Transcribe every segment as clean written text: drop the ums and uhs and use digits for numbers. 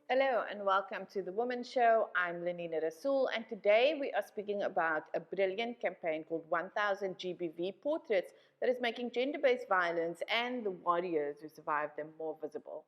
Hello and welcome to the Womxn Show. I'm Lenina Rassool, and today we are speaking about a brilliant campaign called 1000 GBV Portraits that is making gender-based violence and the warriors who survived them more visible.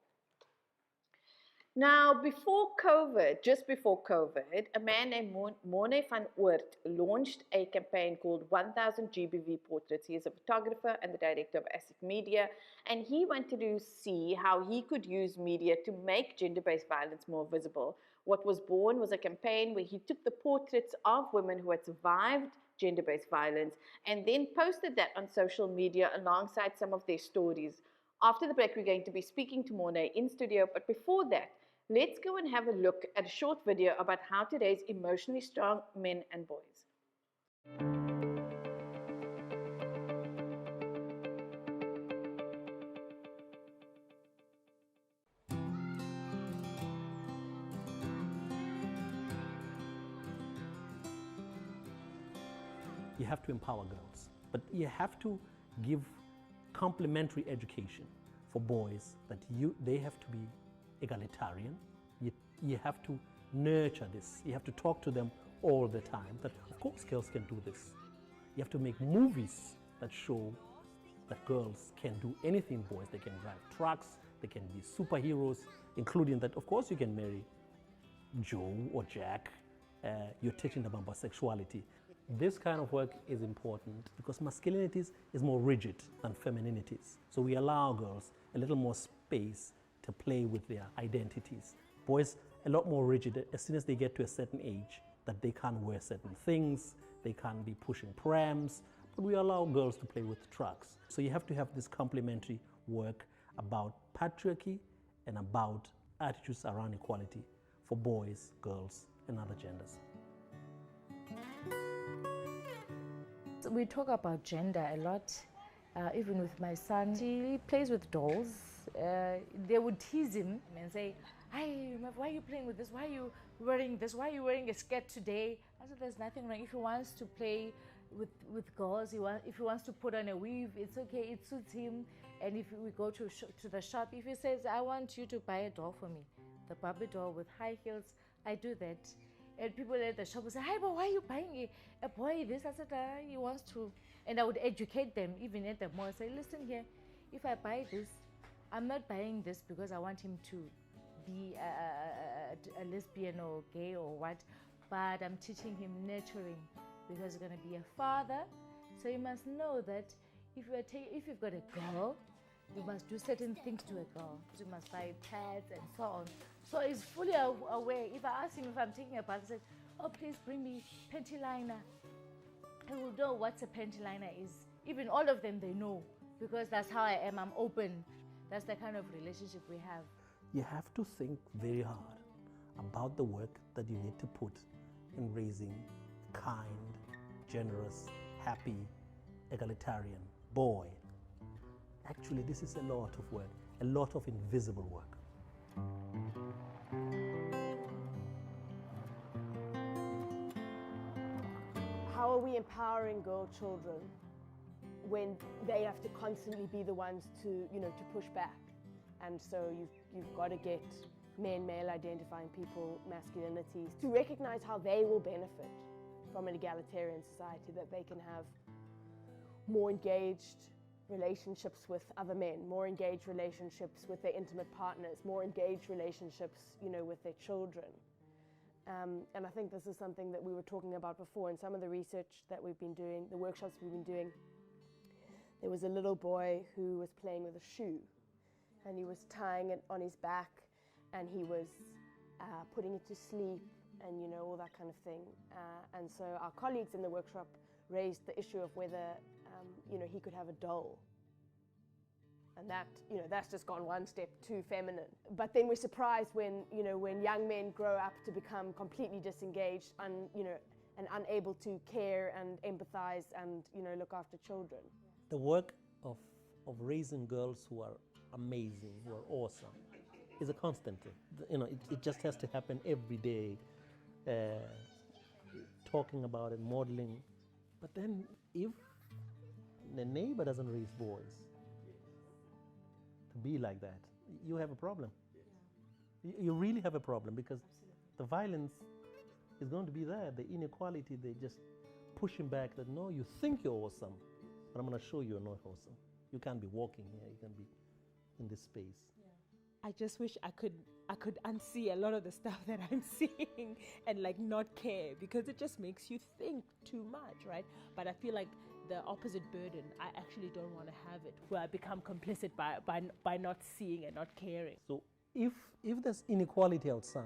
Now, just before COVID, a man named Morne van Oordt launched a campaign called 1000 GBV Portraits. He is a photographer and the director of ASIC Media, and he wanted to see how he could use media to make gender-based violence more visible. What was born was a campaign where he took the portraits of women who had survived gender-based violence and then posted that on social media alongside some of their stories. After the break, we're going to be speaking to Morne in studio, but before that, let's go and have a look at a short video about how to raise emotionally strong men and boys. You have to empower girls, but you have to give complementary education for boys that they have to be egalitarian. You have to nurture this. You have to talk to them all the time that of course girls can do this. You have to make movies that show that girls can do anything boys. They can drive trucks, they can be superheroes, including that of course you can marry Joe or Jack. You're teaching them about sexuality. This kind of work is important because masculinities is more rigid than femininities. So we allow girls a little more space to play with their identities. Boys, a lot more rigid as soon as they get to a certain age, that they can't wear certain things, they can't be pushing prams, but we allow girls to play with trucks. So you have to have this complementary work about patriarchy and about attitudes around equality for boys, girls, and other genders. We talk about gender a lot, even with my son. He plays with dolls. They would tease him and say, "Hey, why are you playing with this? Why are you wearing this? Why are you wearing a skirt today?" I said, "There's nothing wrong. If he wants to play with girls, if he wants to put on a weave, it's okay. It suits him. And if we go to the shop, if he says, 'I want you to buy a doll for me,' the Barbie doll with high heels, I do that." And people at the shop would say, "Hi, but why are you buying a boy this?" I said, "He wants to." And I would educate them, even at the mall. I say, "Listen here, if I buy this, I'm not buying this because I want him to be a lesbian or gay or what, but I'm teaching him nurturing because he's going to be a father. So you must know that if you've got a girl, you must do certain things to a girl. You must buy pads and so on." So he's fully aware. If I ask him if I'm taking a bath, he says, "Oh, please bring me panty liner." He will know what a panty liner is. Even all of them, they know, because that's how I am. I'm open. That's the kind of relationship we have. You have to think very hard about the work that you need to put in raising kind, generous, happy, egalitarian boy. Actually, this is a lot of work, a lot of invisible work. How are we empowering girl children when they have to constantly be the ones to push back? And so you've got to get men, male identifying people, masculinities, to recognize how they will benefit from an egalitarian society, that they can have more engaged relationships with other men, more engaged relationships with their intimate partners, more engaged relationships, with their children. And I think this is something that we were talking about before in some of the research that we've been doing, the workshops we've been doing. There was a little boy who was playing with a shoe, and he was tying it on his back, and he was putting it to sleep, and all that kind of thing. And so our colleagues in the workshop raised the issue of whether he could have a doll. And that, that's just gone one step too feminine. But then we're surprised when young men grow up to become completely disengaged and unable to care and empathize and, look after children. The work of raising girls who are amazing, who are awesome, is a constant. It just has to happen every day, talking about it, modeling. But then if the neighbor doesn't raise boys to be like that, you have a problem. You really have a problem because the violence is going to be there. The inequality, they just pushing back that no, you think you're awesome, but I'm going to show you're not awesome. You can't be walking here. You can be in this space. I just wish I could unsee a lot of the stuff that I'm seeing and like not care, because it just makes you think too much, right? But I feel like the opposite burden, I actually don't want to have it, where I become complicit by not seeing and not caring. So if there's inequality outside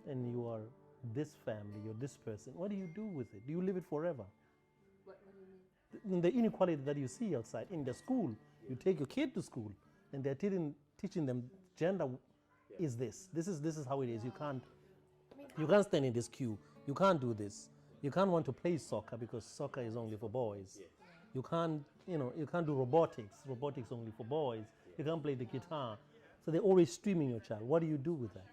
and you are this family or this person, what do you do with it? Do you live it forever? What do you mean? The inequality that you see outside in the school, you take your kid to school and they're teaching them gender is this. This is how it is. You can't stand in this queue. You can't do this. You can't want to play soccer because soccer is only for boys. You can't do robotics. Robotics only for boys. You can't play the guitar. So they're always streaming your child. What do you do with that?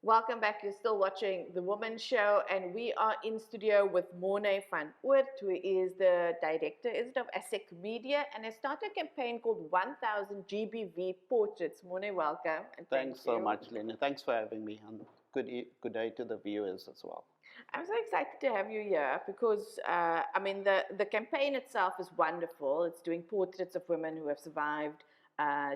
Welcome back. You're still watching The Womxn Show, and we are in studio with Morne van Oordt, who is the director, is it, of ASIC Media, and has started a campaign called 1000 GBV Portraits. Morne, welcome. And Thanks so much, Lena. Thanks for having me, and good day to the viewers as well. I'm so excited to have you here because, I mean, the campaign itself is wonderful. It's doing portraits of women who have survived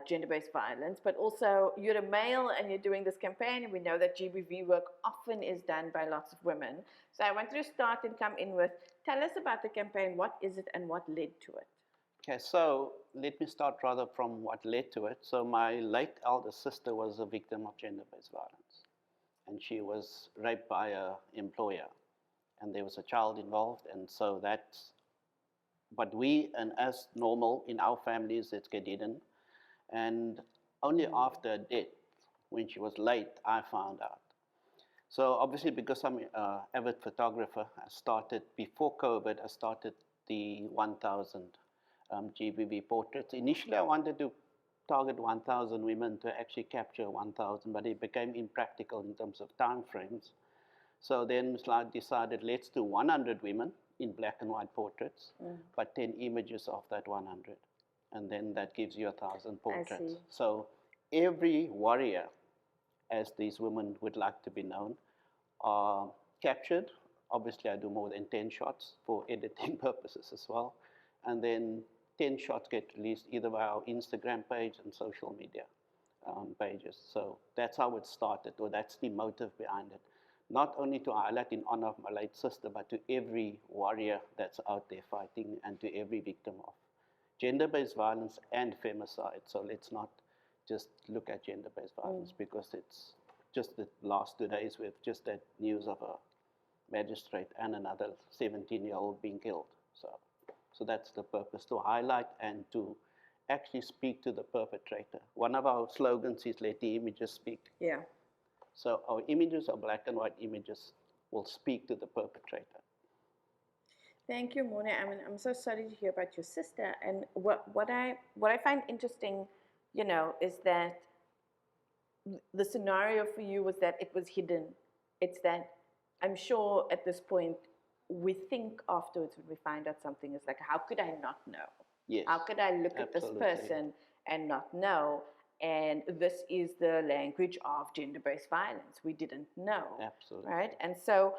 gender-based violence, but also you're a male and you're doing this campaign, and we know that GBV work often is done by lots of women. So I want you to start and come in with, tell us about the campaign, what is it and what led to it? Okay, so let me start rather from what led to it. So my late elder sister was a victim of gender-based violence, and she was raped by her employer, and there was a child involved, and so that's, but we, and as normal in our families, it get hidden. And only after death, when she was late, I found out. So obviously, because I'm an avid photographer, I started, before COVID, I started the 1000 GBV portraits. Initially, I wanted to target 1000 women to actually capture 1000, but it became impractical in terms of time frames. So then I decided, let's do 100 women in black and white portraits, but 10 images of that 100. And then that gives you 1000 portraits. So every warrior, as these women would like to be known, are captured. Obviously, I do more than 10 shots for editing purposes as well. And then 10 shots get released either via our Instagram page and social media pages. So that's how it started, or that's the motive behind it. Not only to highlight in honor of my late sister, but to every warrior that's out there fighting, and to every victim of gender-based violence and femicide. So let's not just look at gender-based violence, because it's just the last 2 days we've just had news of a magistrate and another 17-year-old being killed. So that's the purpose, to highlight and to actually speak to the perpetrator. One of our slogans is let the images speak. Yeah. So our images, our black and white images, will speak to the perpetrator. Thank you, Morne. I mean, I'm so sorry to hear about your sister. And what I find interesting, you know, is that the scenario for you was that it was hidden. It's that I'm sure at this point we think afterwards when we find out something, it's like, how could I not know? Yes. How could I look at this person and not know? And this is the language of gender-based violence. We didn't know. Absolutely. Right? And so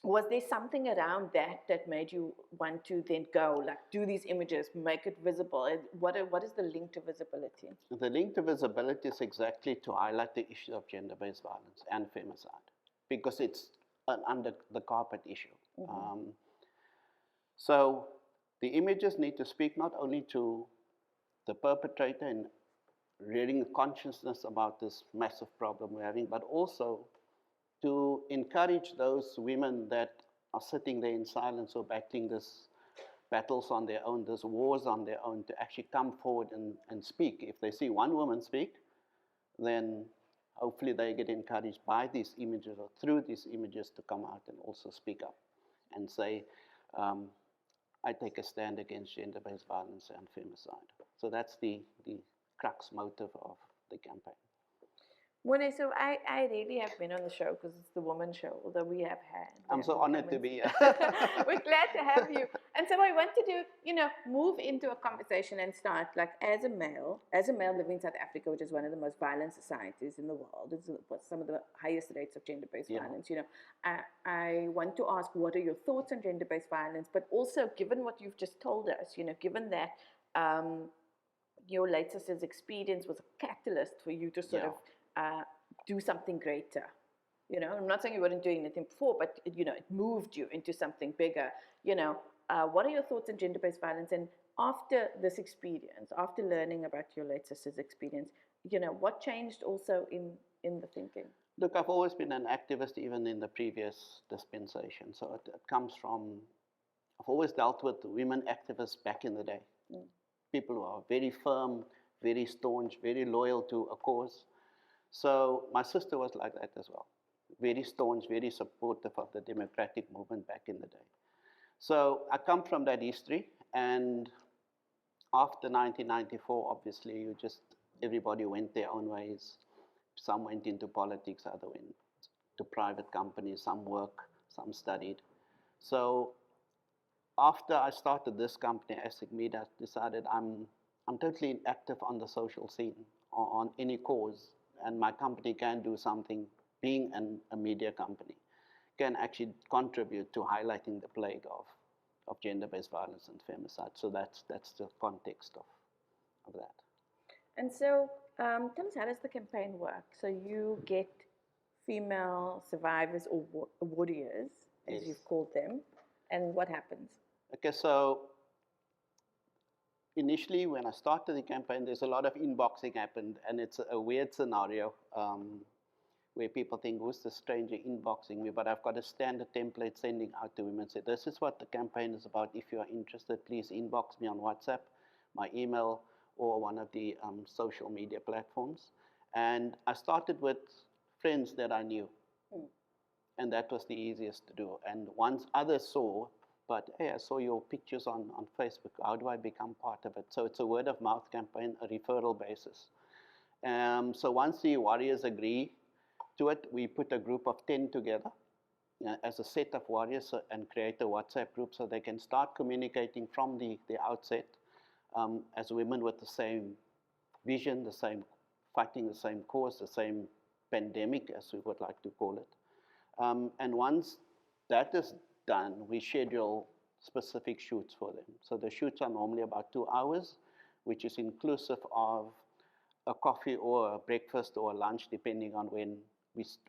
was there something around that made you want to then go, like, do these images, make it visible? What is the link to visibility? The link to visibility is exactly to highlight the issue of gender-based violence and femicide, because it's an under the carpet issue. So the images need to speak not only to the perpetrator rearing consciousness about this massive problem we're having, but also to encourage those women that are sitting there in silence or battling this battles on their own, these wars on their own, to actually come forward and speak. If they see one woman speak, then hopefully they get encouraged by these images or through these images to come out and also speak up and say, I take a stand against gender-based violence and femicide. So that's the crux motive of the campaign. Morne, so I really have been on the show because it's the Woman Show, although we have had. I'm so honored to be here. We're glad to have you. And so I want to move into a conversation and start, like, as a male living in South Africa, which is one of the most violent societies in the world. It's some of the highest rates of gender-based violence. I want to ask, what are your thoughts on gender-based violence? But also, given what you've just told us, given that your late sister's experience was a catalyst for you to sort of do something greater. I'm not saying you weren't doing anything before, but it moved you into something bigger. What are your thoughts on gender-based violence? And after this experience, after learning about your late sister's experience, what changed also in the thinking? Look, I've always been an activist, even in the previous dispensation. So it comes from, I've always dealt with women activists back in the day. People who are very firm, very staunch, very loyal to a cause. So my sister was like that as well. Very staunch, very supportive of the democratic movement back in the day. So I come from that history, and after 1994, obviously, everybody went their own ways. Some went into politics, others went to private companies, some work, some studied. So after I started this company, ASIC Media, I decided I'm totally inactive on the social scene, on any cause. And my company can do something, being a media company, can actually contribute to highlighting the plague of gender-based violence and femicide. So that's the context of that. And so tell us, how does the campaign work? So you get female survivors or warriors, as you've called them, and what happens? Okay, so initially, when I started the campaign, there's a lot of inboxing happened, and it's a weird scenario where people think, who's the stranger inboxing me? But I've got a standard template sending out to women, say, this is what the campaign is about. If you are interested, please inbox me on WhatsApp, my email, or one of the social media platforms. And I started with friends that I knew, and that was the easiest to do. And once others saw, but hey, I saw your pictures on Facebook, how do I become part of it? So it's a word of mouth campaign, a referral basis. So once the warriors agree to it, we put a group of 10 together as a set of warriors and create a WhatsApp group so they can start communicating from the outset as women with the same vision, the same fighting the same cause, the same pandemic, as we would like to call it. And once that is done, we schedule specific shoots for them. So the shoots are normally about 2 hours, which is inclusive of a coffee or a breakfast or a lunch, depending on when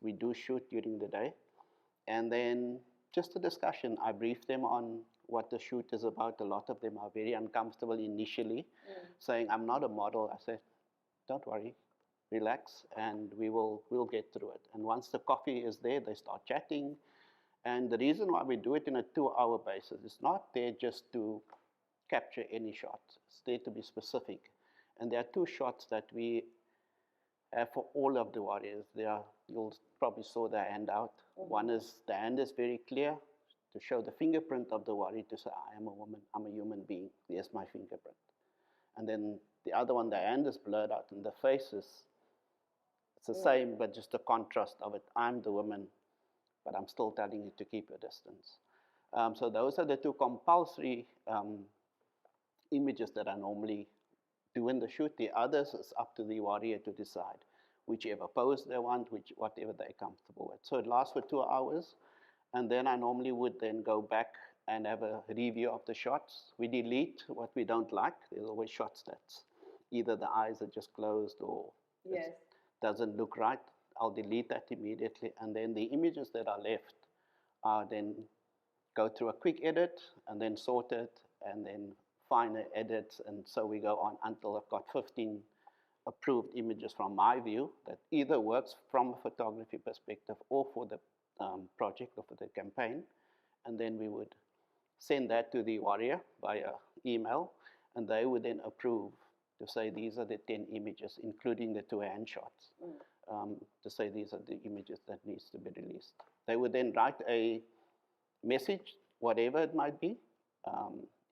we do shoot during the day. And then just a discussion. I brief them on what the shoot is about. A lot of them are very uncomfortable initially, saying, I'm not a model. I said, don't worry, relax, and we'll get through it. And once the coffee is there, they start chatting. And the reason why we do it in a 2-hour basis, it's not there just to capture any shots. It's there to be specific. And there are 2 shots that we have for all of the warriors. You'll probably saw the handout. One is, the hand is very clear to show the fingerprint of the warrior to say, I am a woman, I'm a human being, there's my fingerprint. And then the other one, the hand is blurred out, and the face it's the same, but just a contrast of it. I'm the woman, but I'm still telling you to keep your distance. So those are the 2 compulsory images that I normally do in the shoot. The others is up to the warrior to decide whichever pose they want, whatever they're comfortable with. So it lasts for 2 hours, and then I normally would then go back and have a review of the shots. We delete what we don't like. There's always shots that's either the eyes are just closed or doesn't look right. I'll delete that immediately, and then the images that are left are then go through a quick edit and then sort it and then finer edits, and so we go on until I've got 15 approved images from my view that either works from a photography perspective or for the project or for the campaign. And then we would send that to the warrior via email, and they would then approve to say these are the 10 images, including the 2 hand shots, to say these are the images that needs to be released. They would then write a message, whatever it might be,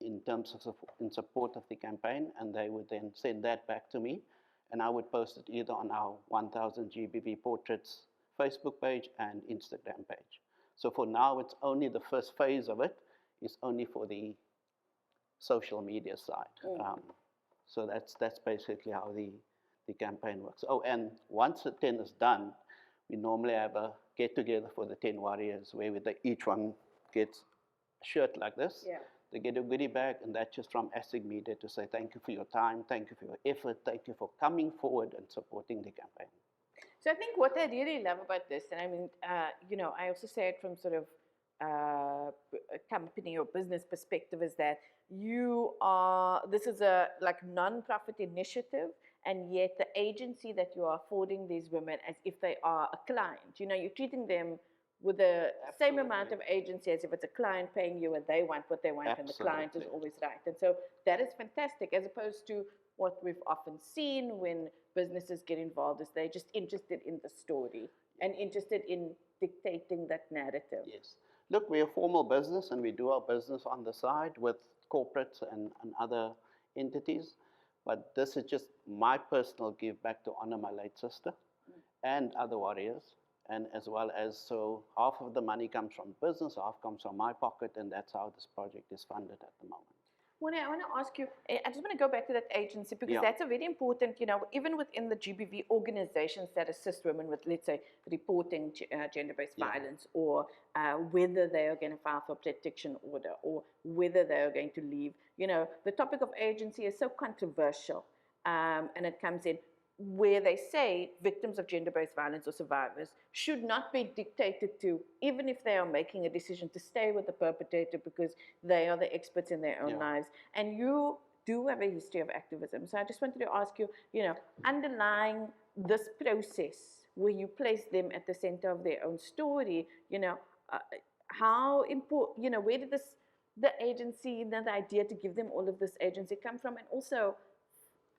in terms of in support of the campaign, and they would then send that back to me, and I would post it either on our 1000 GBV Portraits Facebook page and Instagram page. So for now, it's only the first phase of it is only for the social media side. So that's basically how the campaign works. Oh, and once the 10 is done, we normally have a get-together for the 10 warriors where each one gets a shirt like this. Yeah. They get a goodie bag, and that's just from ASIC Media to say thank you for your time, thank you for your effort, thank you for coming forward and supporting the campaign. So I think what I really love about this, and I mean, you know, I also say it from sort of a company or business perspective, is that this is a like non-profit initiative, and yet the agency that you are affording these women as if they are a client. You know, you're treating them with the same amount of agency as if it's a client paying you and they want what they want. Absolutely. And the client is always right. And so that is fantastic, as opposed to what we've often seen when businesses get involved is they're just interested in the story and interested in dictating that narrative. Yes. Look, we're a formal business and we do our business on the side with corporates and other entities. But this is just my personal give back to honor my late sister and other warriors. And as well as, so half of the money comes from business, half comes from my pocket, and that's how this project is funded at the moment. I want to ask you, I just want to go back to that agency, because that's a very important, you know, even within the GBV organizations that assist women with, let's say, reporting gender-based violence, or whether they are going to file for protection order, or whether they are going to leave. You know, the topic of agency is so controversial, and it comes in where they say victims of gender-based violence or survivors should not be dictated to, even if they are making a decision to stay with the perpetrator because they are the experts in their own lives. And you do have a history of activism. So I just wanted to ask you, you know, underlying this process where you place them at the center of their own story, you know, how important, you know, where did the agency, the idea to give them all of this agency come from? And also,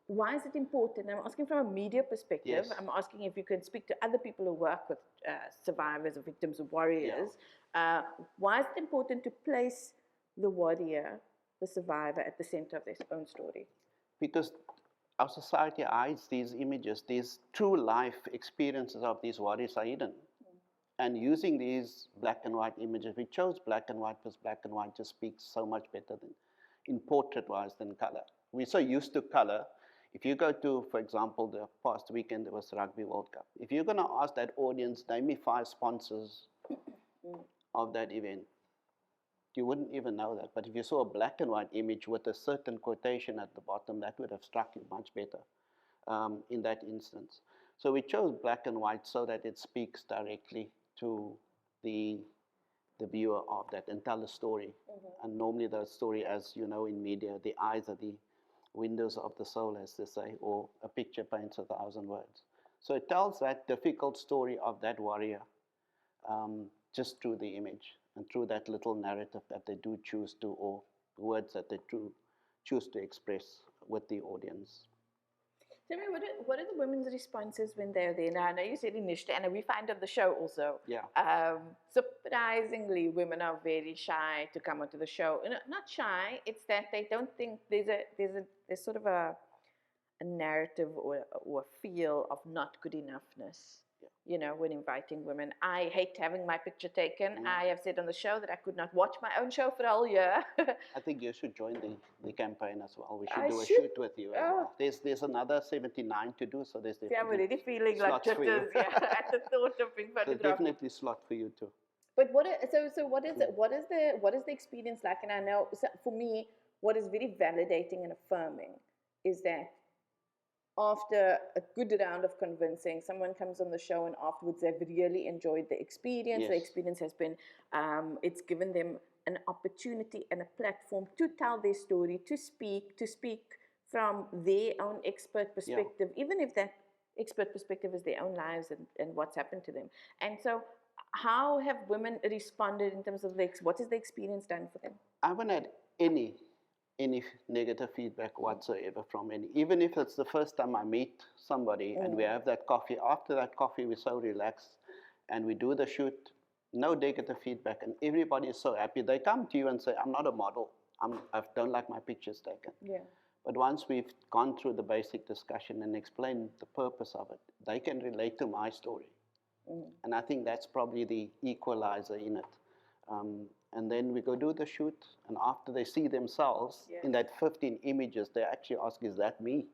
why is it important? I'm asking from a media perspective. Yes. I'm asking if you can speak to other people who work with survivors or victims of warriors. Yeah. Why is it important to place the warrior, the survivor, at the center of their own story? Because our society hides these images, these true life experiences of these warriors are hidden. And using these black and white images, we chose black and white because black and white just speaks so much better than in portrait-wise than color. We're so used to color. If you go to, for example, the past weekend, there was Rugby World Cup. If you're going to ask that audience, name me 5 sponsors of that event, you wouldn't even know that. But if you saw a black and white image with a certain quotation at the bottom, that would have struck you much better in that instance. So we chose black and white so that it speaks directly to the viewer of that and tell a story. And normally the story, as you know in media, the eyes are the windows of the soul, as they say, or a picture paints 1,000 words. So it tells that difficult story of that warrior just through the image and through that little narrative that they do choose to, or words that they choose to express with the audience. Tell me, what are the women's responses when they're there? Now, I know you said initially, and we find on the show also, surprisingly, women are very shy to come onto the show. Not shy, it's that they don't think there's sort of a narrative or a feel of not good enoughness. You know, when inviting women. I hate having my picture taken. I have said on the show that I could not watch my own show for a whole year. I think you should join the campaign as well. We should do a shoot with you as well. There's another 79 to do, so there's definitely I'm already feeling like jitters at the thought of being photographed. There's definitely slot for you too. But what is the experience like? And I know, for me, what is very validating and affirming is that after a good round of convincing, someone comes on the show and afterwards they've really enjoyed the experience. Yes. The experience has been, it's given them an opportunity and a platform to tell their story, to speak from their own expert perspective, even if that expert perspective is their own lives and what's happened to them. And so how have women responded in terms of what has the experience done for them? I haven't had any negative feedback whatsoever from any. Even if it's the first time I meet somebody and we have that coffee, after that coffee we're so relaxed and we do the shoot, no negative feedback, and everybody is so happy. They come to you and say, I'm not a model, I don't like my pictures taken. Yeah. But once we've gone through the basic discussion and explained the purpose of it, they can relate to my story. And I think that's probably the equalizer in it. And then we go do the shoot, and after they see themselves in that 15 images, they actually ask, is that me?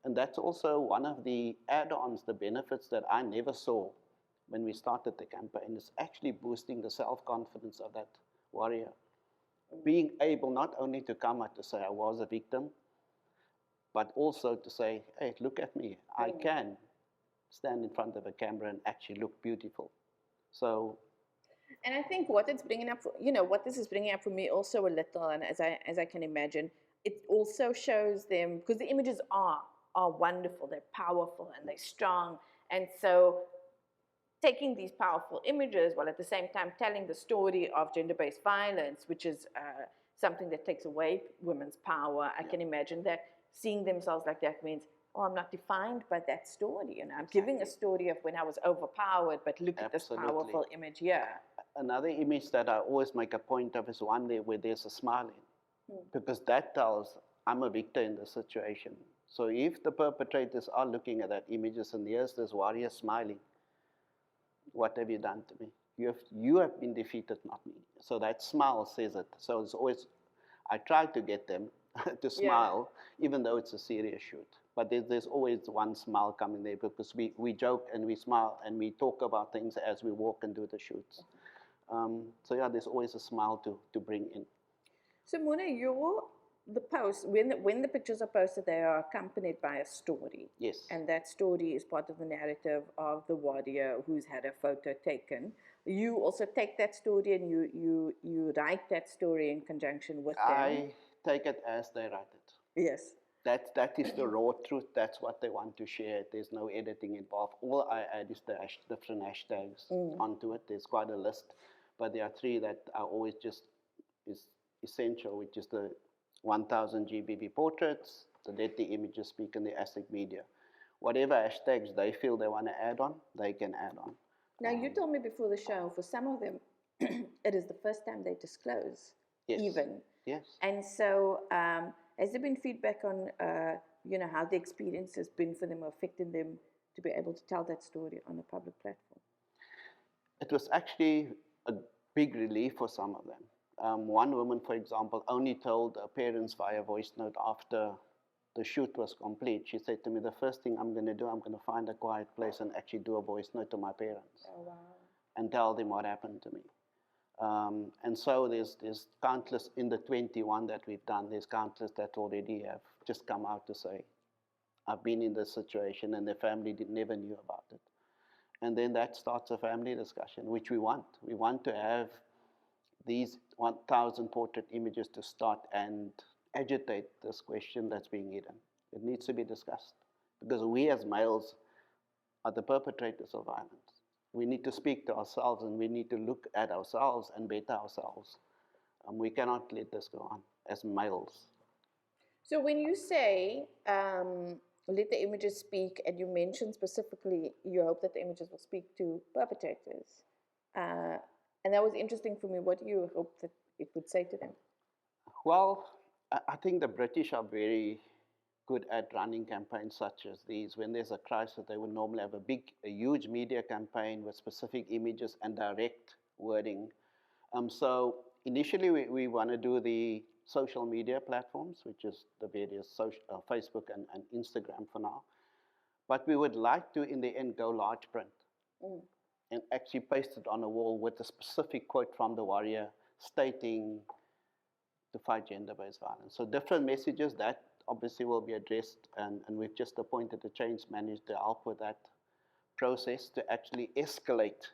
And that's also one of the add-ons, the benefits that I never saw when we started the campaign. Is actually boosting the self-confidence of that warrior. Being able not only to come out to say I was a victim, but also to say, hey, look at me, I can stand in front of a camera and actually look beautiful. So, and I think what it's bringing up, what this is bringing up for me also a little, and as I can imagine, it also shows them, because the images are wonderful, they're powerful and they're strong, and so taking these powerful images while at the same time telling the story of gender-based violence, which is something that takes away women's power. I can imagine that seeing themselves like that means, oh, I'm not defined by that story. I'm giving a story of when I was overpowered, but look at this powerful image here. Another image that I always make a point of is one there where there's a smiling, because that tells I'm a victor in the situation. So if the perpetrators are looking at that images and there's this warrior smiling, what have you done to me? You have been defeated, not me. So that smile says it. So it's always, I try to get them to smile, even though it's a serious shoot. But there's always one smile coming there, because we joke and we smile and we talk about things as we walk and do the shoots. So yeah, there's always a smile to bring in. So Morne, the post, when the pictures are posted, they are accompanied by a story. Yes. And that story is part of the narrative of the warrior who's had a photo taken. You also take that story and you write that story in conjunction with them. I take it as they write it. Yes. That is the raw truth. That's what they want to share. There's no editing involved. All I add is the different hashtags onto it. There's quite a list, but there are 3 that are always just is essential, which is the 1000 GBV Portraits, the Let the Images Speak, and the ASIC Media. Whatever hashtags they feel they want to add on, they can add on. Now, you told me before the show, for some of them, it is the first time they disclose, even. Yes. And so, has there been feedback on, how the experience has been for them, or affected them to be able to tell that story on a public platform? It was actually a big relief for some of them. One woman, for example, only told her parents via voice note after the shoot was complete. She said to me, the first thing I'm going to do, I'm going to find a quiet place and actually do a voice note to my parents. Oh, wow. And tell them what happened to me. And so there's countless, in the 21 that we've done, there's countless that already have just come out to say, I've been in this situation and their family never knew about it. And then that starts a family discussion, which we want. We want to have these 1000 portrait images to start and agitate this question that's being hidden. It needs to be discussed, because we as males are the perpetrators of violence. We need to speak to ourselves, and we need to look at ourselves and better ourselves. We cannot let this go on as males. So when you say, let the images speak, and you mention specifically you hope that the images will speak to perpetrators, and that was interesting for me. What do you hope that it would say to them? Well, I think the British are very good at running campaigns such as these. When there's a crisis, they would normally have a huge media campaign with specific images and direct wording. So initially we want to do the social media platforms, which is the various Facebook and Instagram for now. But we would like to, in the end, go large print and actually paste it on a wall with a specific quote from the warrior stating to fight gender-based violence. So different messages that obviously will be addressed, and we've just appointed a change manager to help with that process to actually escalate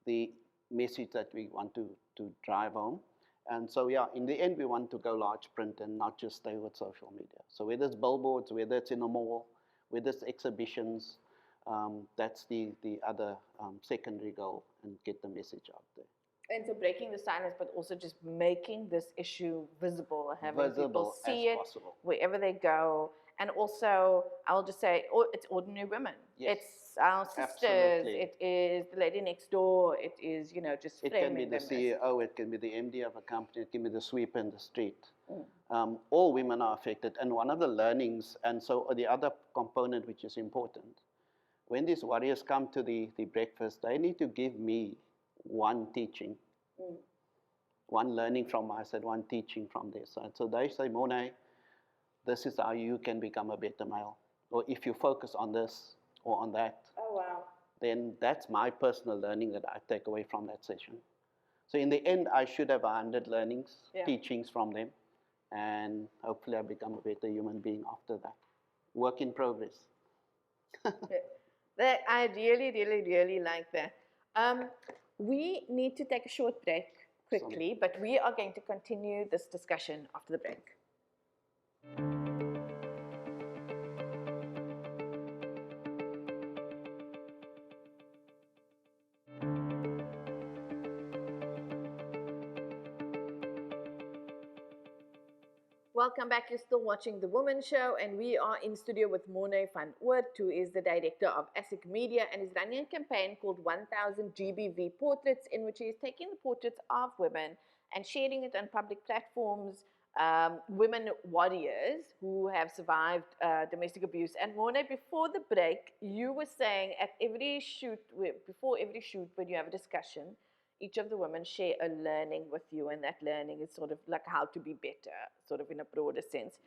the message that we want to drive home. And so, yeah, in the end, we want to go large print and not just stay with social media. So whether it's billboards, whether it's in a mall, whether it's exhibitions, that's the other secondary goal, and get the message out there. And so breaking the silence, but also just making this issue visible, having people see it possible. wherever they go. And also, I'll just say, it's ordinary women. Yes. It's our sisters. Absolutely. It is the lady next door. It is, just It framing can be the them CEO, it can be the MD of a company, it can be the sweeper in the street. All women are affected. And one of the learnings, and so the other component which is important, when these warriors come to the breakfast, they need to give me one teaching, one learning from my side, one teaching from their side. So they say, Morne, this is how you can become a better male. Or if you focus on this or on that, Oh, wow. then that's my personal learning that I take away from that session. So in the end, I should have 100 learnings, teachings from them, and hopefully I become a better human being after that. Work in progress. I really, really, really like that. We need to take a short break quickly, but we are going to continue this discussion after the break. Welcome back. You're still watching The Womxn Show, and we are in studio with Morne van Oordt, who is the director of ASIC Media and is running a campaign called 1000 GBV Portraits, in which he is taking the portraits of women and sharing it on public platforms, women warriors who have survived domestic abuse. And Morne, before the break, you were saying at every shoot, before every shoot, when you have a discussion, each of the women share a learning with you, and that learning is sort of like how to be better, sort of in a broader sense.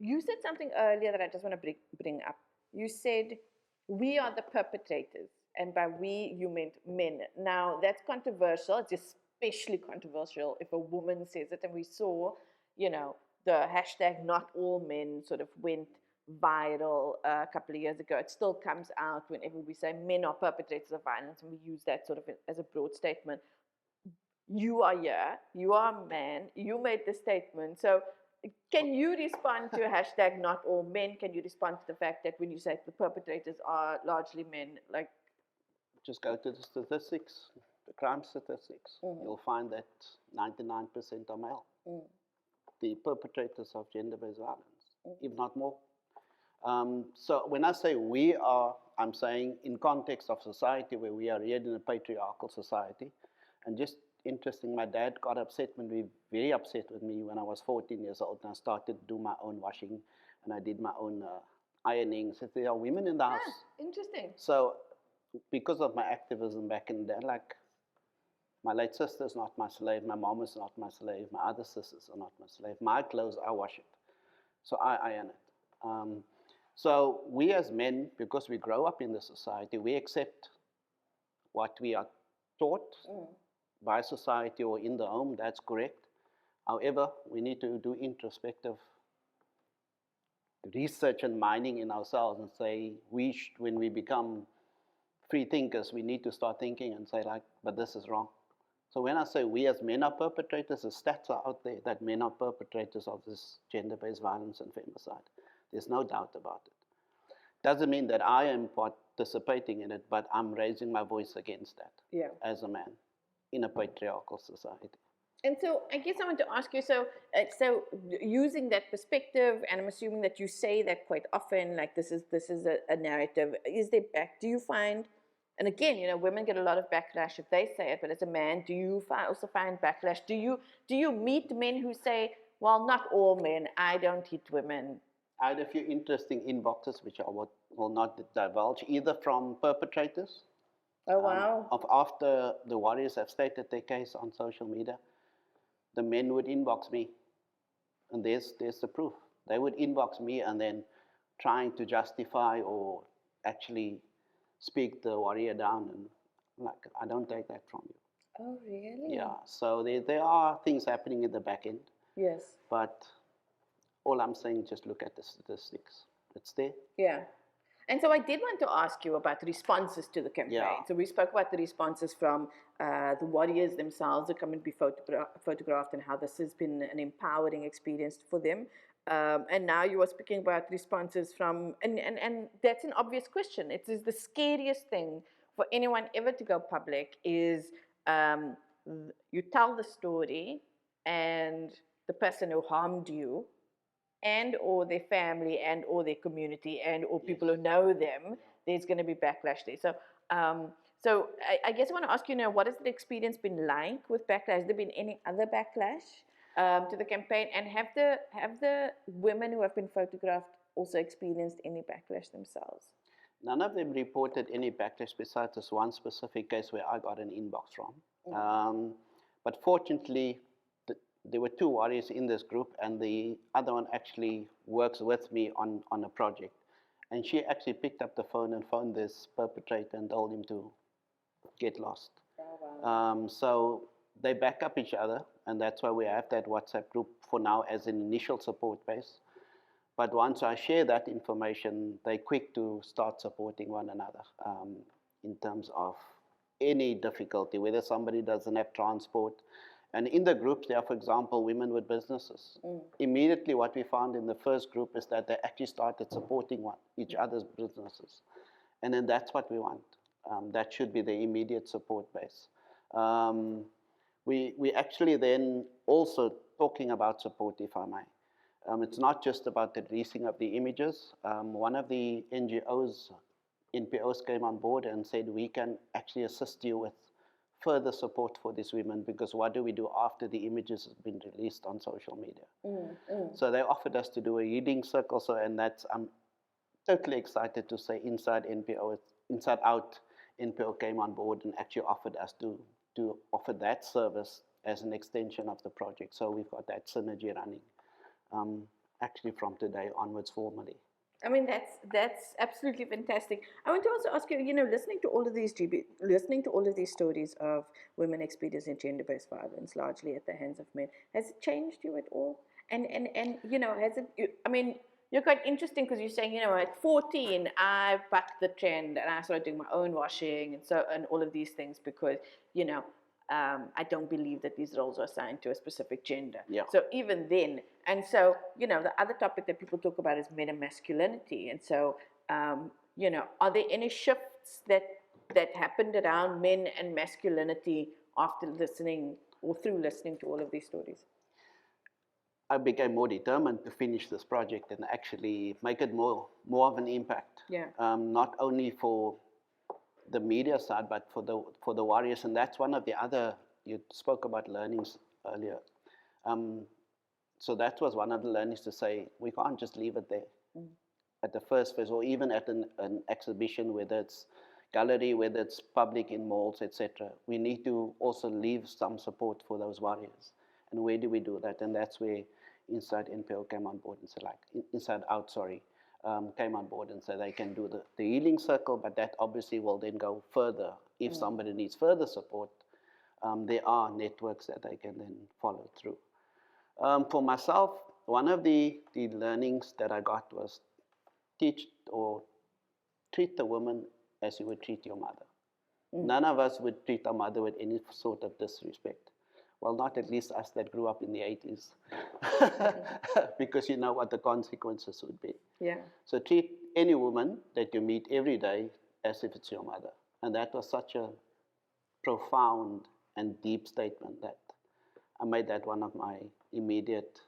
You said something earlier that I just want to bring up. You said, we are the perpetrators, and by we, you meant men. Now, that's controversial. It's especially controversial if a woman says it, and we saw, the hashtag not all men sort of went viral a couple of years ago. It still comes out whenever we say men are perpetrators of violence, and we use that sort of as a broad statement. You are here, you are a man, you made the statement. So can you respond to hashtag not all men? Can you respond to the fact that when you say the perpetrators are largely men, like... Just go to the statistics, the crime statistics. You'll find that 99% are male. The perpetrators of gender-based violence, if not more. So when I say we are, I'm saying in context of society where we are reared in a patriarchal society. And just interesting, my dad got very upset with me when I was 14 years old, and I started to do my own washing, and I did my own ironing. So there are women in the house. Interesting. So because of my activism back in the day, like my late sister is not my slave, my mom is not my slave, my other sisters are not my slave. My clothes, I wash it. So I iron it. So we as men, because we grow up in the society, we accept what we are taught by society or in the home. That's correct. However, we need to do introspective research and mining in ourselves and say, when we become free thinkers, we need to start thinking and say, but this is wrong. So when I say we as men are perpetrators, the stats are out there that men are perpetrators of this gender-based violence and femicide. There's no doubt about it. Doesn't mean that I am participating in it, but I'm raising my voice against that as a man in a patriarchal society. And so I guess I want to ask you, so using that perspective, and I'm assuming that you say that quite often, like this is a narrative, do you find, and again, women get a lot of backlash if they say it, but as a man, do you also find backlash? Do you meet men who say, well, not all men, I don't hit women? I had a few interesting inboxes, which I will not divulge, either from perpetrators. Oh, wow. After the warriors have stated their case on social media, the men would inbox me, and there's the proof. They would inbox me and then trying to justify or actually speak the warrior down, and I don't take that from you. Oh, really? Yeah, so there are things happening in the back end. Yes. But all I'm saying is just look at the statistics. It's there. Yeah. And so I did want to ask you about the responses to the campaign. Yeah. So we spoke about the responses from the warriors themselves who come and be photographed, and how this has been an empowering experience for them. And now you are speaking about responses from, and that's an obvious question. It is the scariest thing for anyone ever to go public is you tell the story and the person who harmed you and or their family and or their community and or people who know them, there's going to be backlash there. So I guess I want to ask you now, what has the experience been like with backlash? Has there been any other backlash to the campaign? And have the women who have been photographed also experienced any backlash themselves? None of them reported any backlash besides this one specific case where I got an inbox from. But fortunately, there were two warriors in this group, and the other one actually works with me on a project. And she actually picked up the phone and phoned this perpetrator and told him to get lost. Oh, wow. So they back up each other, and that's why we have that WhatsApp group for now as an initial support base. But once I share that information, they're quick to start supporting one another in terms of any difficulty, whether somebody doesn't have transport. And in the groups, there are, for example, women with businesses. Immediately what we found in the first group is that they actually started supporting each other's businesses. And then that's what we want. That should be the immediate support base. We actually then also talking about support, if I may. It's not just about the releasing of the images. One of the NPOs came on board and said, we can actually assist you with further support for these women, because what do we do after the images have been released on social media? So they offered us to do a healing circle, and that's, I'm totally excited to say Inside Out NPO came on board and actually offered us to offer that service as an extension of the project. So we've got that synergy running. Actually from today onwards formally. I mean, that's absolutely fantastic. I want to also ask you, listening to all of these stories of women experiencing gender-based violence, largely at the hands of men, has it changed you at all? And has it? I mean, you're quite interesting because you're saying, at 14, I bucked the trend and I started doing my own washing and all of these things because, I don't believe that these roles are assigned to a specific gender. Yeah. So even then, and so, the other topic that people talk about is meta-masculinity. And so, are there any shifts that happened around men and masculinity after listening or through listening to all of these stories? I became more determined to finish this project and actually make it more of an impact. Yeah. Not only for the media side, but for the warriors. And that's one of the other, you spoke about learnings earlier. So that was one of the learnings, to say we can't just leave it there at the first phase, or even at an exhibition, whether it's gallery, whether it's public in malls, etc. We need to also leave some support for those warriors. And where do we do that? And that's where Inside NPO came on board and said, Inside Out, came on board and said they can do the healing circle, but that obviously will then go further. If somebody needs further support, there are networks that they can then follow through. For myself, one of the learnings that I got was teach or treat the woman as you would treat your mother. None of us would treat our mother with any sort of disrespect. Well, not at least us that grew up in the 80s, because you know what the consequences would be. Yeah. So treat any woman that you meet every day as if it's your mother. And that was such a profound and deep statement that I made that one of my immediate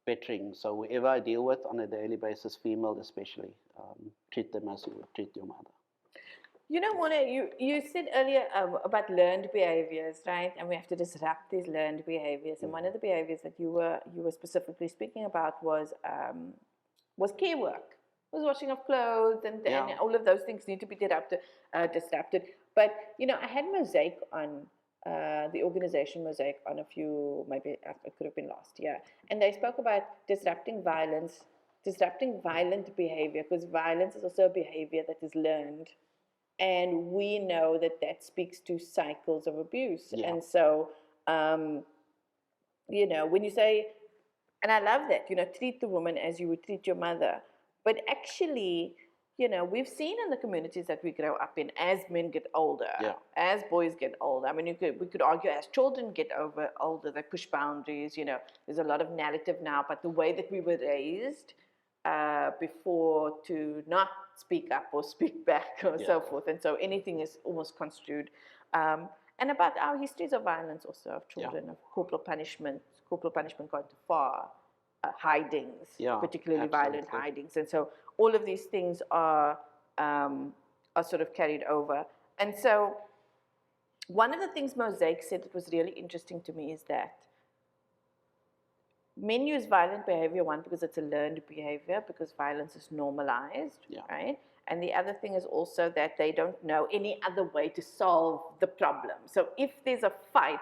betterings. So whoever I deal with on a daily basis, female especially, treat them as you would treat your mother. Morne, you said earlier about learned behaviors, right? And we have to disrupt these learned behaviors. And one of the behaviors that you were specifically speaking about was care work, was washing of clothes, and all of those things need to be disrupted. But I had Mosaic on the organization Mosaic on a few, maybe it could have been last year, and they spoke about disrupting violent behavior, because violence is also a behavior that is learned. And we know that speaks to cycles of abuse. Yeah. And so, when you say, and I love that, treat the woman as you would treat your mother. But actually, you know, we've seen in the communities that we grow up in, as men get older, as boys get older. I mean, we could argue as children get older, they push boundaries. You know, there's a lot of narrative now, but the way that we were raised before to not speak up or speak back or so forth, and so anything is almost construed. And about our histories of violence also of children, of corporal punishment gone too far, hidings, particularly violent hidings, and so all of these things are sort of carried over. And so one of the things Mosaic said that was really interesting to me is that men use violent behavior, one, because it's a learned behavior, because violence is normalized, right? And the other thing is also that they don't know any other way to solve the problem. So if there's a fight,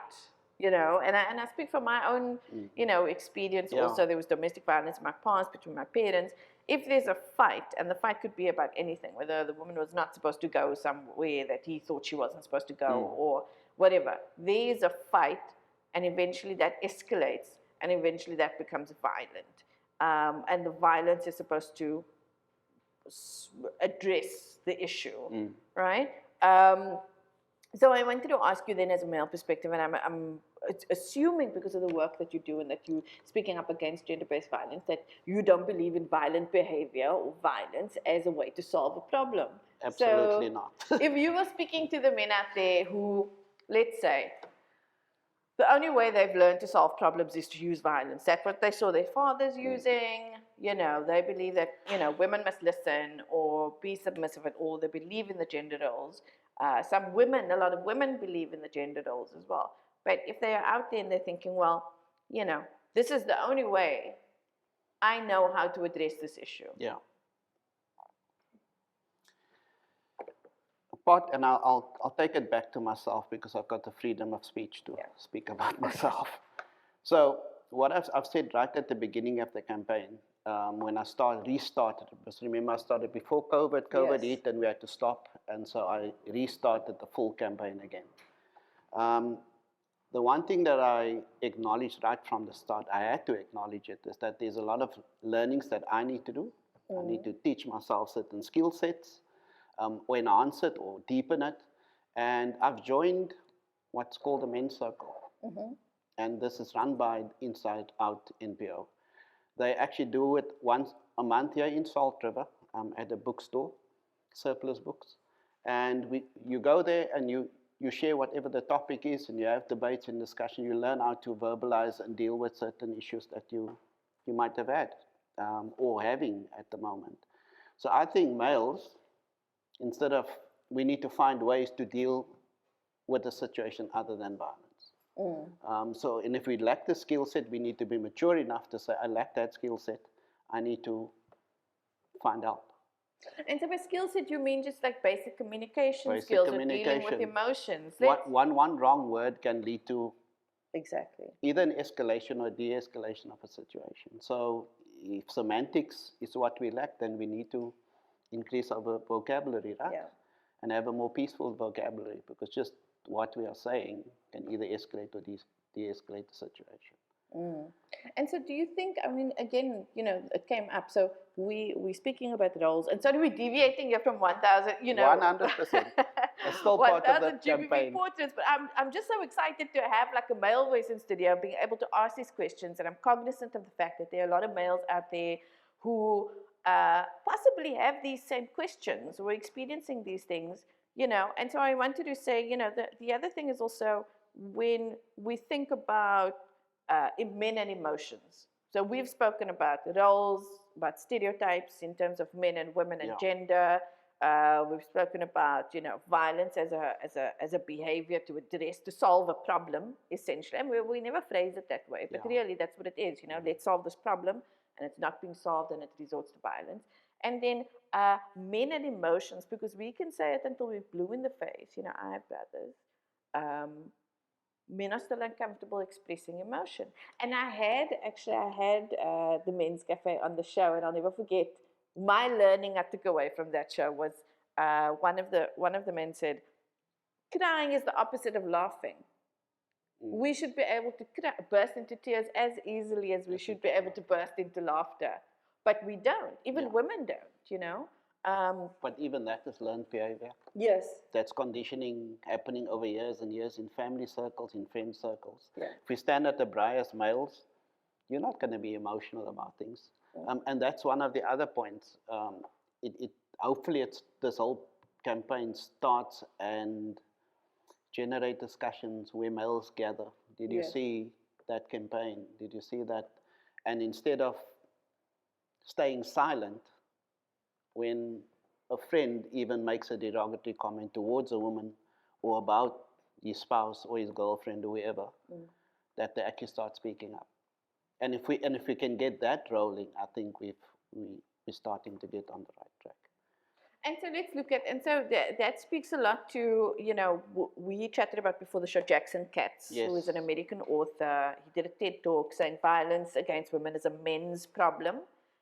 you know, and I speak from my own, you know, experience also, there was domestic violence in my past between my parents. If there's a fight, and the fight could be about anything, whether the woman was not supposed to go somewhere that he thought she wasn't supposed to go or whatever, there's a fight, and eventually that escalates, and eventually that becomes violent. And the violence is supposed to address the issue, right? So I wanted to ask you then, as a male perspective, and I'm assuming because of the work that you do and that you're speaking up against gender-based violence, that you don't believe in violent behavior or violence as a way to solve a problem. Absolutely not. If you were speaking to the men out there who, let's say, the only way they've learned to solve problems is to use violence. That's what they saw their fathers using. You know, they believe that, you know, women must listen or be submissive at all. They believe in the gender roles. Some women, a lot of women believe in the gender roles as well. But if they are out there and they're thinking, well, you know, this is the only way I know how to address this issue. Yeah. And I'll take it back to myself because I've got the freedom of speech to speak about myself. So what I've said right at the beginning of the campaign, when I restarted, because remember I started before COVID hit and we had to stop, and so I restarted the full campaign again. The one thing that I acknowledged right from the start, I had to acknowledge it, is that there's a lot of learnings that I need to do. I need to teach myself certain skill sets, or enhance it or deepen it. And I've joined what's called a men's circle. And this is run by Inside Out NPO. They actually do it once a month here in Salt River at a bookstore, Surplus Books. And you go there and you share whatever the topic is, and you have debates and discussion. You learn how to verbalize and deal with certain issues that you might have had or having at the moment. So I think males, we need to find ways to deal with the situation other than violence. And if we lack the skill set, we need to be mature enough to say, I lack that skill set. I need to find out. And so by skill set, you mean just like basic communication skills or dealing with emotions? One wrong word can lead to either an escalation or de-escalation of a situation. So if semantics is what we lack, then we need to increase our vocabulary, right? And have a more peaceful vocabulary, because just what we are saying can either escalate or de-escalate the situation. And so do you think, I mean, again, you know, it came up, so we're speaking about roles, and so we're deviating here from 1,000, you know. 100%. It's still part of the campaign. GBV Portraits, but I'm just so excited to have like a male voice in studio, being able to ask these questions, and I'm cognizant of the fact that there are a lot of males out there who possibly have these same questions or experiencing these things, you know. And so I wanted to say, you know, the other thing is also when we think about men and emotions. So we've spoken about roles, about stereotypes in terms of men and women and gender. We've spoken about, you know, violence as a behavior to address, to solve a problem, essentially. And we never phrase it that way, but really that's what it is. You know, let's solve this problem, and it's not being solved, and it resorts to violence. And then men and emotions, because we can say it until we're blue in the face. You know, I have brothers. Men are still uncomfortable expressing emotion. And I had the Men's Cafe on the show, and I'll never forget, my learning I took away from that show was one of the men said, crying is the opposite of laughing. We should be able to burst into tears as easily as we should be able to burst into laughter. But we don't. Even women don't, you know. But even that is learned behavior. Yes. That's conditioning happening over years and years in family circles, in friend circles. Yeah. If we stand at the braai as males, you're not going to be emotional about things. And that's one of the other points. Hopefully this whole campaign starts and generate discussions where males gather. Did you Yes. see that campaign? Did you see that? And instead of staying silent when a friend even makes a derogatory comment towards a woman or about his spouse or his girlfriend or whoever, that they actually start speaking up. And if we can get that rolling, I think we're starting to get on the right track. And so let's look at, and so that speaks a lot to, you know, we chatted about before the show Jackson Katz, Yes. who is an American author. He did a TED talk saying violence against women is a men's problem.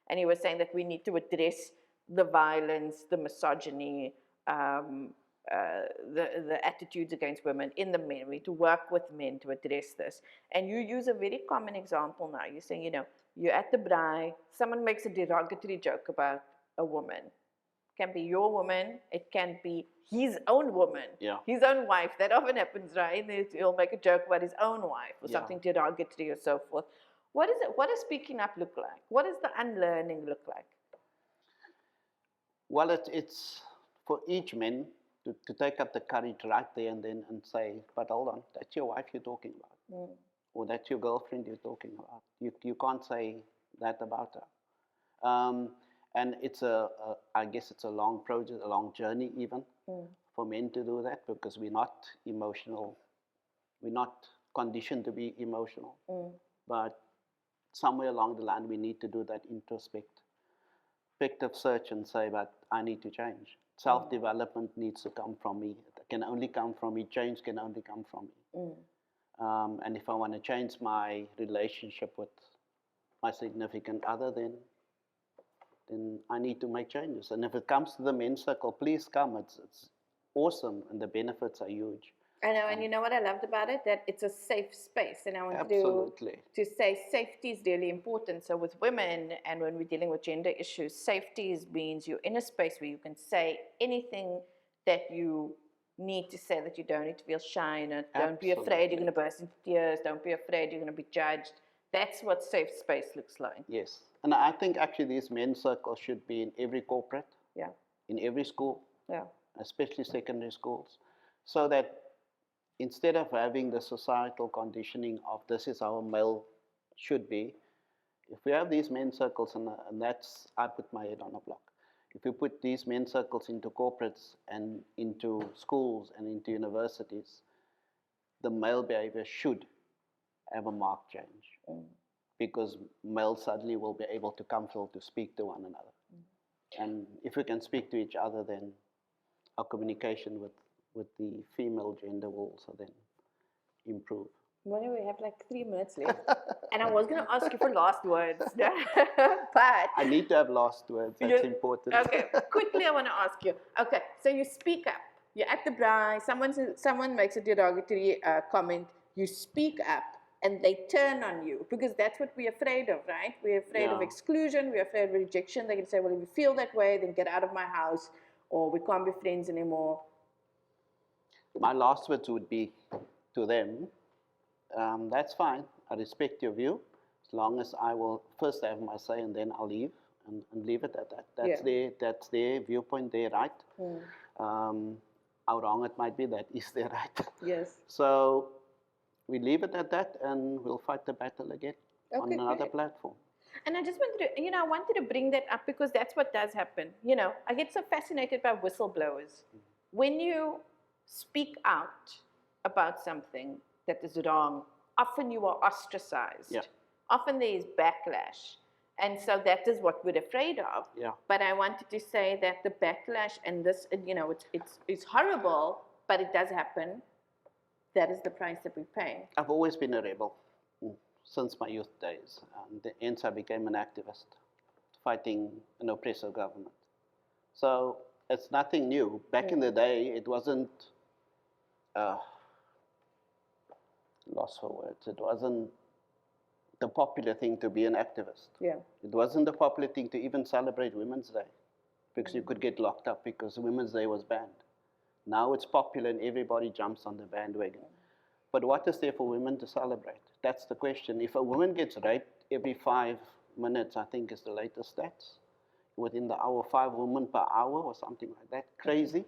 And he was saying that we need to address the violence, the misogyny, the attitudes against women in the men. We need to work with men to address this. And you use a very common example now. You're saying, you know, you're at the braai, someone makes a derogatory joke about a woman. It can be your woman, it can be his own woman, his own wife. That often happens, right? He'll make a joke about his own wife or something derogatory or so forth. What is it? What does speaking up look like? What does the unlearning look like? Well, it's for each man to take up the courage right there and then and say, but hold on, that's your wife you're talking about. Or that's your girlfriend you're talking about. You can't say that about her. And it's I guess it's a long project, a long journey even for men to do that, because we're not emotional. We're not conditioned to be emotional. But somewhere along the line, we need to do that introspective search and say, but I need to change. Self-development needs to come from me. It can only come from me. Change can only come from me. And if I want to change my relationship with my significant other, then I need to make changes. And if it comes to the men's circle, please come. It's awesome, and the benefits are huge. I know, and you know what I loved about it? That it's a safe space. And I want Absolutely. to say safety is really important. So with women, and when we're dealing with gender issues, safety means you're in a space where you can say anything that you need to say, that you don't need to feel shy. And don't be afraid you're going to burst into tears. Don't be afraid you're going to be judged. That's what safe space looks like. Yes. And I think actually these men's circles should be in every corporate, in every school, especially secondary schools, so that instead of having the societal conditioning of this is how a male should be, if we have these men's circles, and that's, I put my head on a block. If we put these men's circles into corporates and into schools and into universities, the male behavior should have a marked change. Because males suddenly will be able to comfortable to speak to one another. And if we can speak to each other, then our communication with the female gender will also then improve. Well, we have like 3 minutes left. And I was going to ask you for last words. But I need to have last words. That's important. Okay, quickly I want to ask you. Okay, so you speak up. You're at the braai, someone makes a derogatory comment, you speak up. And they turn on you, because that's what we're afraid of, right? We're afraid of exclusion. We're afraid of rejection. They can say, well, if you feel that way, then get out of my house, or we can't be friends anymore. My last words would be to them, that's fine. I respect your view, as long as I will first have my say and then I'll leave and leave it at that. That's their viewpoint, their right. How wrong it might be, that is their right. Yes. So we leave it at that, and we'll fight the battle again on another platform. And I just wanted to, I wanted to bring that up because that's what does happen. I get so fascinated by whistleblowers. When you speak out about something that is wrong, often you are ostracized. Often there is backlash. And so that is what we're afraid of. But I wanted to say that the backlash and this, it's horrible, but it does happen. That is the price that we pay. I've always been a rebel since my youth days. Hence I became an activist, fighting an oppressive government. So it's nothing new. Back in the day, it wasn't, lost for words, it wasn't the popular thing to be an activist. It wasn't the popular thing to even celebrate Women's Day. because you could get locked up because Women's Day was banned. Now it's popular and everybody jumps on the bandwagon. But what is there for women to celebrate? That's the question. If a woman gets raped every 5 minutes, I think is the latest stats, within the hour, 5 women per hour or something like that, crazy.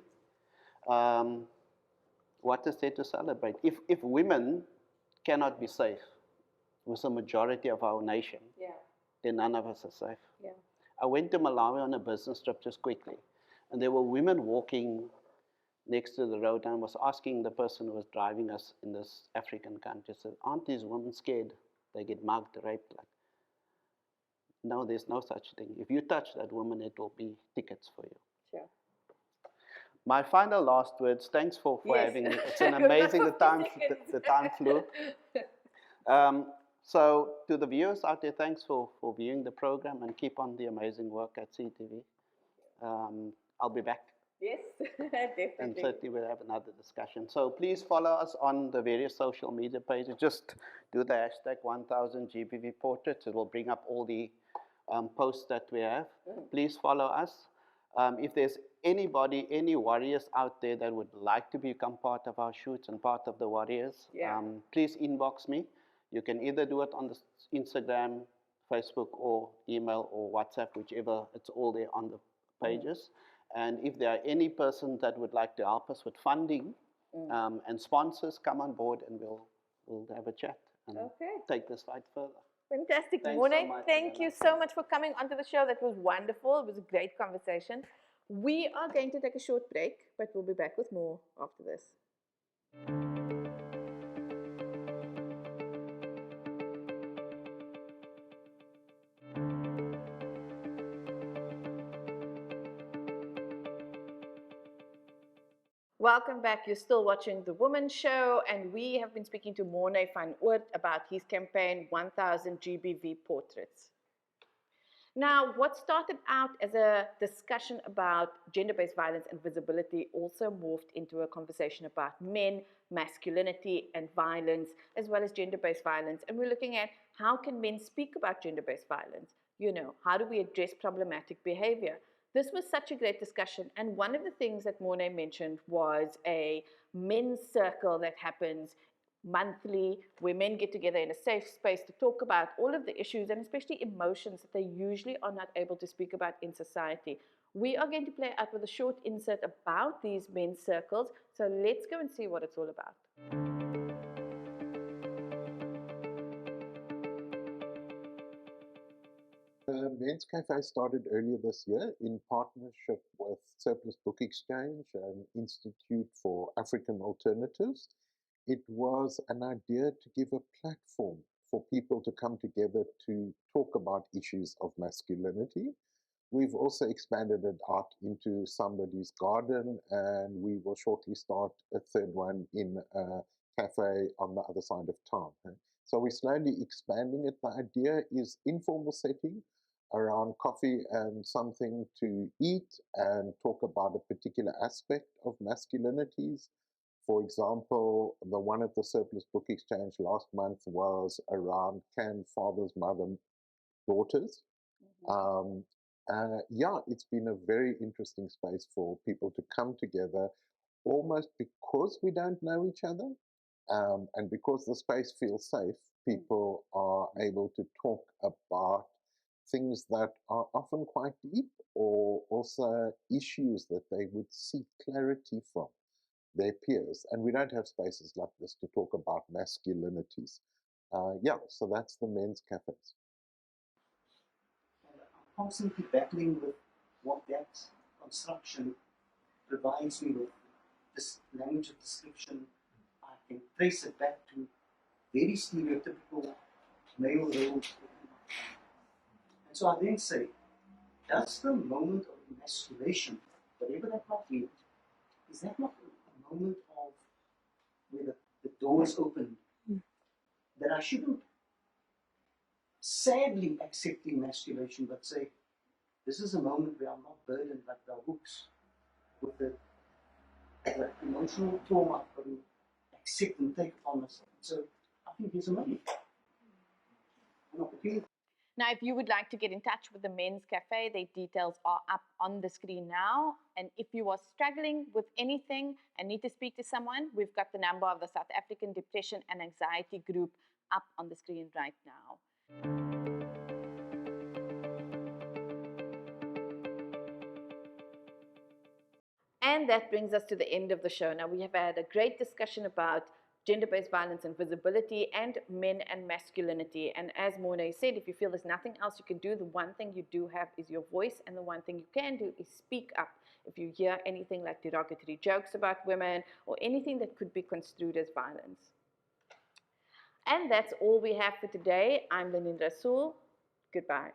What is there to celebrate? If women cannot be safe with the majority of our nation, then none of us are safe. I went to Malawi on a business trip just quickly, and there were women walking next to the road, and I was asking the person who was driving us in this African country, said, aren't these women scared? They get mugged, raped. Like, no, there's no such thing. If you touch that woman, it will be tickets for you. Sure. My final last words, thanks for having me. It's an amazing, the time flew. So to the viewers out there, thanks for viewing the program, and keep on the amazing work at CTV. I'll be back. Yes, definitely. And certainly we'll have another discussion. So please follow us on the various social media pages. Just do the hashtag 1000 GBV Portraits. It will bring up all the posts that we have. Please follow us. If there's anybody, any warriors out there that would like to become part of our shoots and part of the warriors, please inbox me. You can either do it on the Instagram, Facebook, or email, or WhatsApp, whichever. It's all there on the pages. And if there are any persons that would like to help us with funding and sponsors, come on board and we'll have a chat and take this fight further. Fantastic. Thanks Morne, so much, thank you so much for coming onto the show. That was wonderful. It was a great conversation. We are going to take a short break, but we'll be back with more after this. Welcome back. You're still watching The Womxn Show, and we have been speaking to Morne van Oordt about his campaign 1000 GBV Portraits. Now, what started out as a discussion about gender-based violence and visibility also morphed into a conversation about men, masculinity, and violence, as well as gender-based violence. And we're looking at how can men speak about gender-based violence? You know, how do we address problematic behavior? This was such a great discussion, and one of the things that Morne mentioned was a men's circle that happens monthly, where men get together in a safe space to talk about all of the issues and especially emotions that they usually are not able to speak about in society. We are going to play out with a short insert about these men's circles, so let's go and see what it's all about. The Men's Cafe started earlier this year in partnership with Surplus Book Exchange, an Institute for African Alternatives. It was an idea to give a platform for people to come together to talk about issues of masculinity. We've also expanded it out into somebody's garden, and we will shortly start a third one in a cafe on the other side of town. So we're slowly expanding it. The idea is informal setting around coffee and something to eat and talk about a particular aspect of masculinities. For example, the one at the Surplus Book Exchange last month was around can fathers mother daughters. Yeah, it's been a very interesting space for people to come together almost because we don't know each other. And because the space feels safe, people are able to talk about things that are often quite deep, or also issues that they would seek clarity from their peers. And we don't have spaces like this to talk about masculinities. Yeah, so that's the men's cafes. And I'm constantly battling with what that construction provides me with. This language of description, I can trace it back to very stereotypical male roles. And so I then say, does the moment of emasculation, whatever that might mean, is that not a moment of where the door is open, that I shouldn't sadly accept emasculation, but say, this is a moment where I'm not burdened like the hooks with the emotional trauma I've got to accept and take upon myself. So I think there's a moment, an opportunity. Now, if you would like to get in touch with the Men's Cafe, their details are up on the screen now. And if you are struggling with anything and need to speak to someone, we've got the number of the South African Depression and Anxiety Group up on the screen right now. And that brings us to the end of the show. Now, we have had a great discussion about gender-based violence and visibility and men and masculinity. And as Morne said, if you feel there's nothing else you can do, the one thing you do have is your voice, and the one thing you can do is speak up if you hear anything like derogatory jokes about women or anything that could be construed as violence. And that's all we have for today. I'm Lenina Rassool. Goodbye.